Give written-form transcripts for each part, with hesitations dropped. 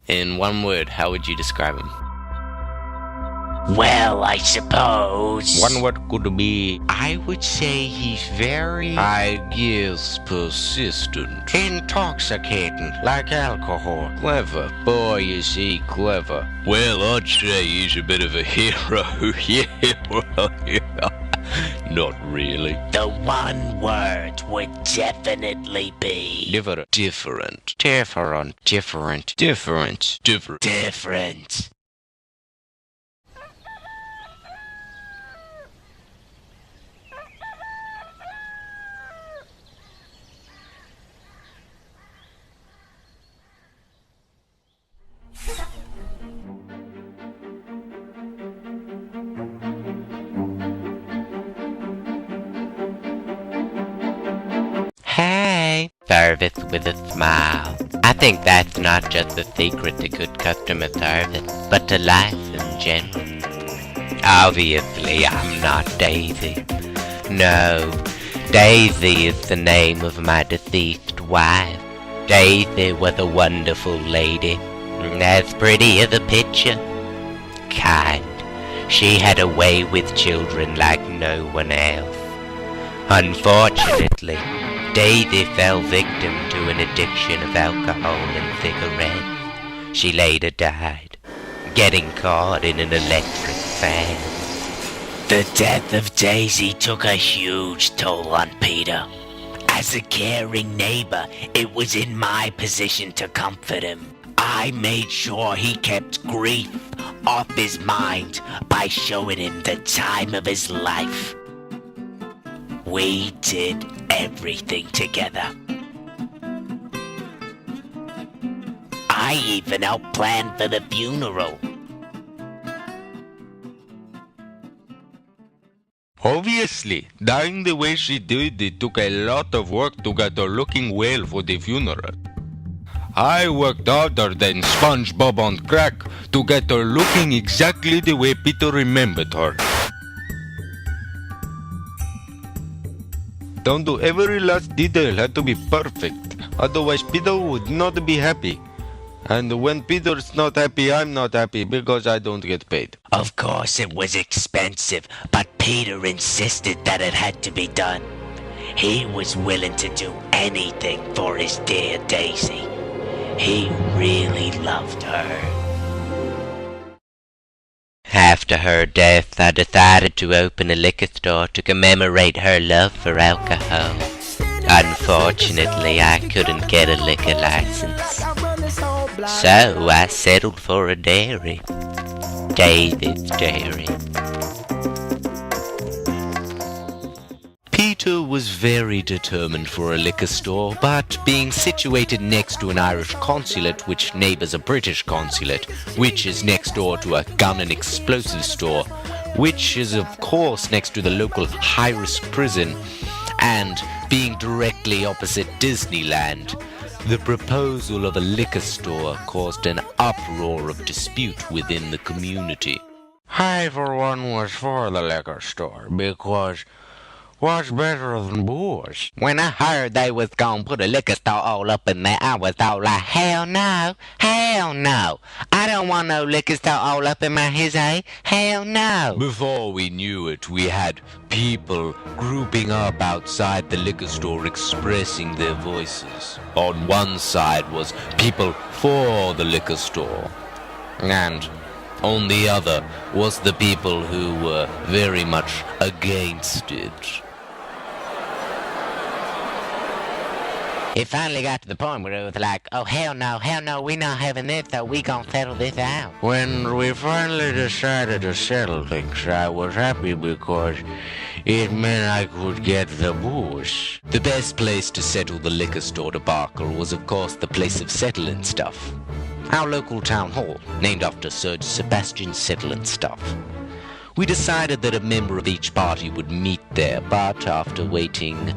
In one word, how would you describe him? Well, I suppose One word could be, I would say he's very, I guess persistent. intoxicating, like alcohol. Clever. Boy, is he clever. Well, I'd say he's a bit of a hero. Yeah, well, yeah. Not really. the one word would definitely be Different. Different. Different, different. Different. Different. different. Hey, service with a smile. I think that's not just the secret to good customer service, but to life in general. Obviously, I'm not Daisy. No, Daisy is the name of my deceased wife. Daisy was a wonderful lady, as pretty as a picture. Kind. She had a way with children like no one else. Unfortunately, Daisy fell victim to an addiction of alcohol and cigarettes. She later died, getting caught in an electric fan. The death of Daisy took a huge toll on Peter. As a caring neighbor, it was in my position to comfort him. I made sure he kept grief off his mind by showing him the time of his life. We did everything together. I even helped plan for the funeral. Obviously, dying the way she did, it took a lot of work to get her looking well for the funeral. I worked harder than SpongeBob on crack to get her looking exactly the way Peter remembered her. Down to every last detail had to be perfect, otherwise Peter would not be happy. And when Peter's not happy, I'm not happy because I don't get paid. Of course it was expensive, but Peter insisted that it had to be done. He was willing to do anything for his dear Daisy. He really loved her. After her death, I decided to open a liquor store to commemorate her love for alcohol. Unfortunately, I couldn't get a liquor license. So I settled for a dairy. David's Dairy. Peter was very determined for a liquor store, but being situated next to an Irish consulate, which neighbors a British consulate, which is next door to a gun and explosive store, which is of course next to the local high-risk prison, and being directly opposite Disneyland, the proposal of a liquor store caused an uproar of dispute within the community. I, for one, was for the liquor store because what's better than booze? When I heard they was gonna put a liquor store all up in there, I was all like, hell no, hell no. I don't want no liquor store all up in my hizzy, hell no. Before we knew it, we had people grouping up outside the liquor store expressing their voices. On one side was people for the liquor store, and on the other was the people who were very much against it. It finally got to the point where it was like, oh hell no, we not having this, so we gonna settle this out. When we finally decided to settle things, I was happy because it meant I could get the booze. The best place to settle the liquor store debacle was of course the place of Settle and Stuff, Our local town hall, named after Sir Sebastian Settle and Stuff. We decided that a member of each party would meet there, but after waiting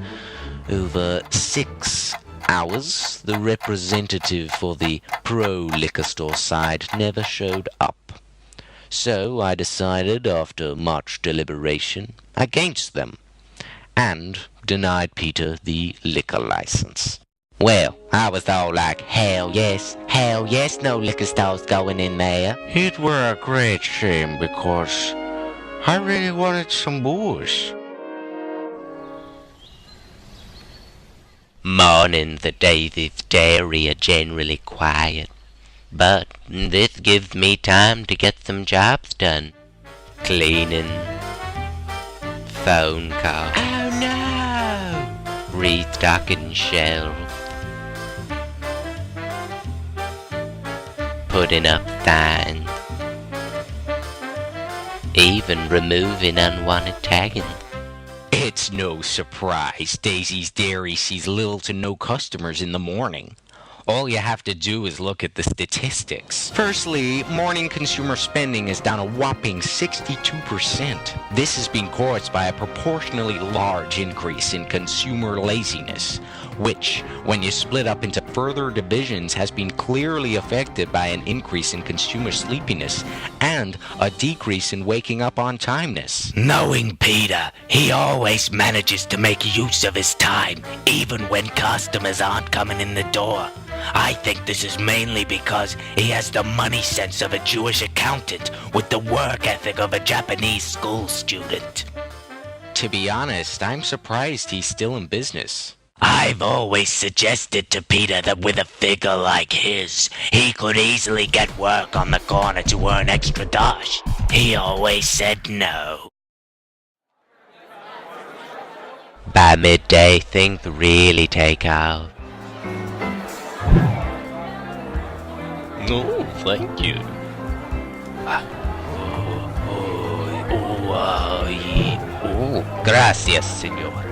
over 6 hours, the representative for the pro-liquor store side never showed up. So I decided, after much deliberation, against them, and denied Peter the liquor license. Well, I was all like, hell yes, no liquor stores going in there. It were a great shame because I really wanted some booze. Mornings at Daisy's Dairy are generally quiet, but this gives me time to get some jobs done. Cleaning, phone calls. Oh no! Restocking shelves. Putting up signs. Even removing unwanted tagging. It's no surprise Daisy's Dairy sees little to no customers in the morning. All you have to do is look at the statistics. Firstly, morning consumer spending is down a whopping 62%. This has been caused by a proportionally large increase in consumer laziness, which, when you split up into further divisions, has been clearly affected by an increase in consumer sleepiness and a decrease in waking up on timeness. Knowing Peter, he always manages to make use of his time, even when customers aren't coming in the door. I think this is mainly because he has the money sense of a Jewish accountant with the work ethic of a Japanese school student. To be honest, I'm surprised he's still in business. I've always suggested to Peter that with a figure like his, he could easily get work on the corner to earn extra dosh. He always said no. By midday, things really take off. No, thank you. Gracias, senor.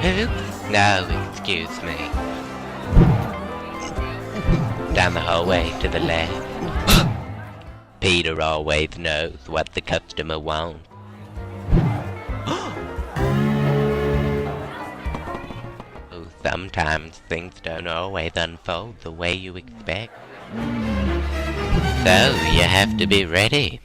Oops. No, excuse me. Down the hallway to the left. Peter always knows what the customer wants. Sometimes things don't always unfold the way you expect. So you have to be ready.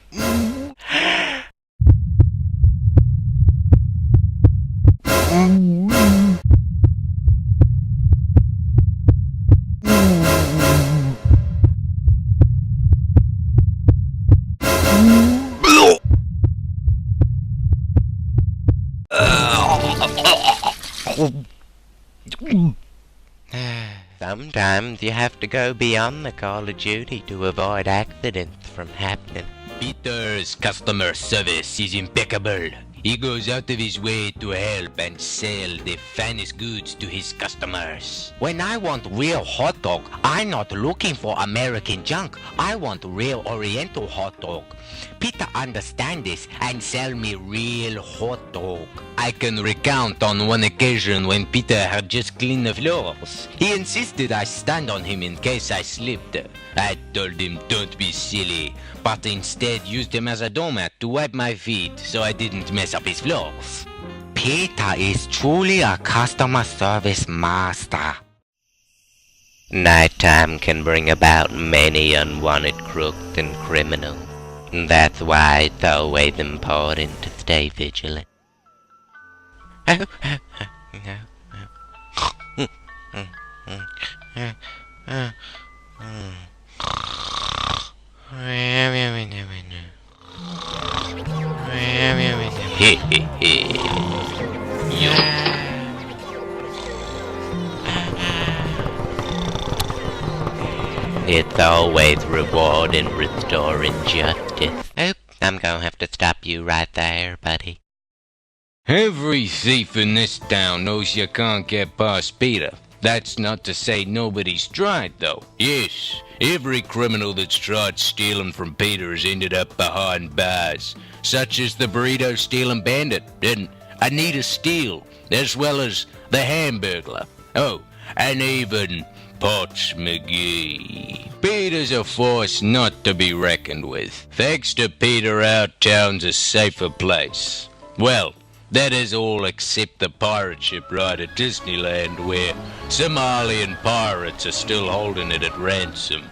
Sometimes you have to go beyond the call of duty to avoid accidents from happening. Peter's customer service is impeccable. He goes out of his way to help and sell the finest goods to his customers. When I want real hot dog, I'm not looking for American junk. I want real Oriental hot dog. Peter understand this and sell me real hot dog. I can recount on one occasion when Peter had just cleaned the floors. He insisted I stand on him in case I slipped. I told him don't be silly, but instead used him as a doormat to wipe my feet so I didn't mess up his floors. Peter is truly a customer service master. Nighttime can bring about many unwanted crooks and criminals. That's why it's always important to stay vigilant. It's always rewarding restoring justice. Oh, I'm gonna have to stop you right there, buddy. Every thief in this town knows you can't get past Peter. That's not to say nobody's tried, though. Yes, every criminal that's tried stealing from Peter has ended up behind bars, such as the burrito stealing bandit and Anita Steele, as well as the Hamburglar. Oh, and even Potts McGee. Peter's a force not to be reckoned with. Thanks to Peter, our town's a safer place. Well, that is all except the pirate ship ride at Disneyland, where Somalian pirates are still holding it at ransom.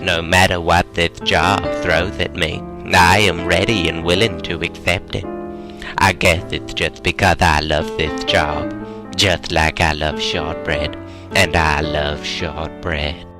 no matter what this job throws at me, I am ready and willing to accept it. I guess it's just because I love this job, just like I love shortbread, and I love shortbread.